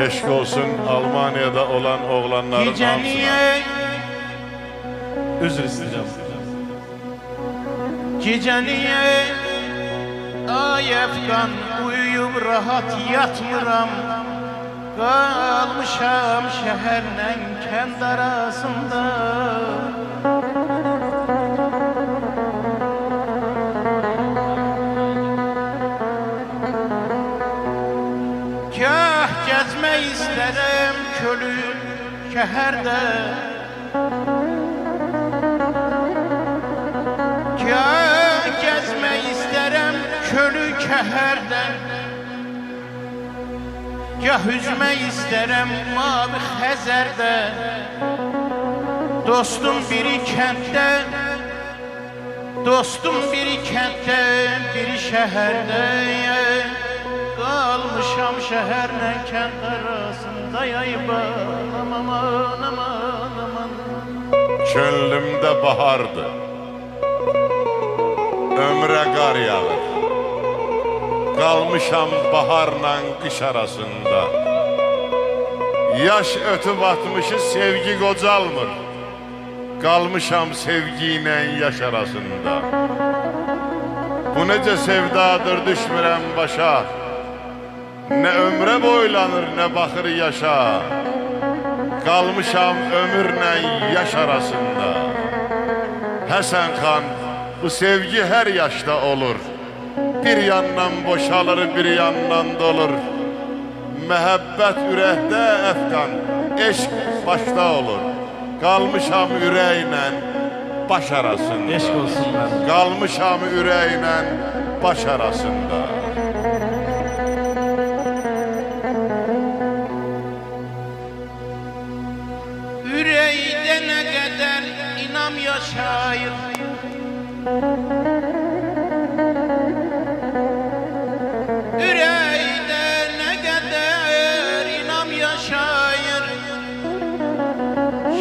Eşk olsun Almanya'da olan oğlanların Geceliye özür isteyeceğim. Geceliye ay efkan uyuyup rahat yatmıram. Kalmışam şehirle kent arasında. Kah gezme isterim kölü şehirde. Kah gezme isterim kölü şehirde. Kah üzme isterim mavi Xəzərdə. Dostum biri kentde, dostum biri kentde, biri şehirde. Kalmışam şehirle kent arasında. Yay balam aman aman aman. Könlümde bahardı, ömre kar yağır. Kalmışam baharla kış arasında. Yaş ötüp atmışı sevgi qocalmır. Kalmışam sevgiyle yaş arasında. Bu necə sevdadır düşmürəm başa. Ne ömre boylanır ne bakır yaşa. Kalmışam ömürle yaş arasında. Həsən xan, bu sevgi her yaşta olur. Bir yandan boşalır, bir yandan dolur. Məhəbbət ürəkdə əfqan, eşq başda olur. Qalmışam ürəklə baş arasında. Eşq olsun mən. Qalmışam ürəklə baş arasında. Ürəkdə nə qədər inam yaşayır. Ürəkdə nə qədər inam yaşayır.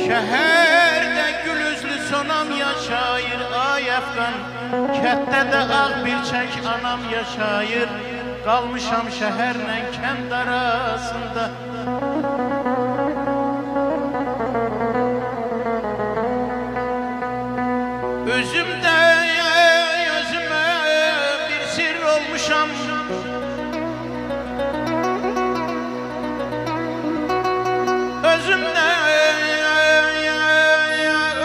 Şəhərdə gül üzlü sonam yaşayır. Ay əfqan, kətdə də ağ bir çək anam yaşayır. Qalmışam şəhərlə kənd arasında. Özümdə özümə bir sir olmuşam. Özümdə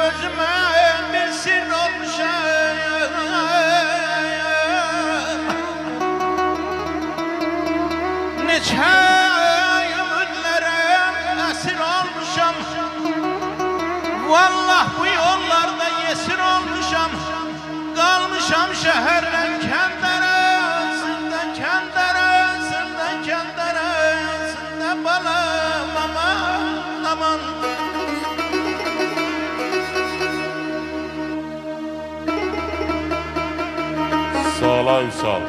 özümə bir sir olmuşam. Neçə ümidlərə əsir olmuşam. Vallah bu yollarda yesir olmuşam. Kalmışam şehirle kent arasında. Kent arasında, kent arasında. Balam aman aman. Sağla Üsal.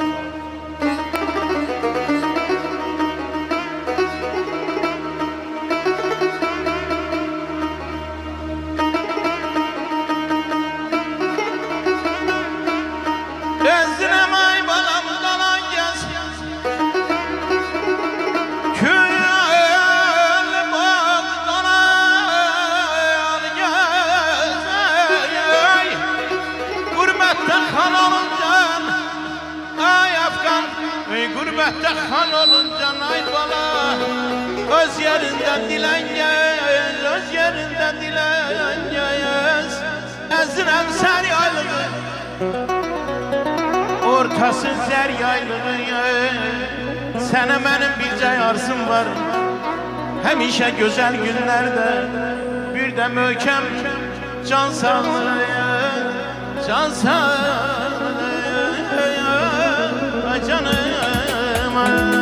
Özlem ay balam dalan gez. Kül bağdan al gez. Gurbette kan oluncan ay Afgan. Gurbette kan oluncan ay bala. Öz yerinden dilen gez. Öz yerinden dilen gez. Ezrem ser yaylığı. Ortası zər yaylığı. Sənə mənim bircə arzum var. Həmişə gözəl günlərdə bir də möhkəm can sağlığı. Can sağlığı canım.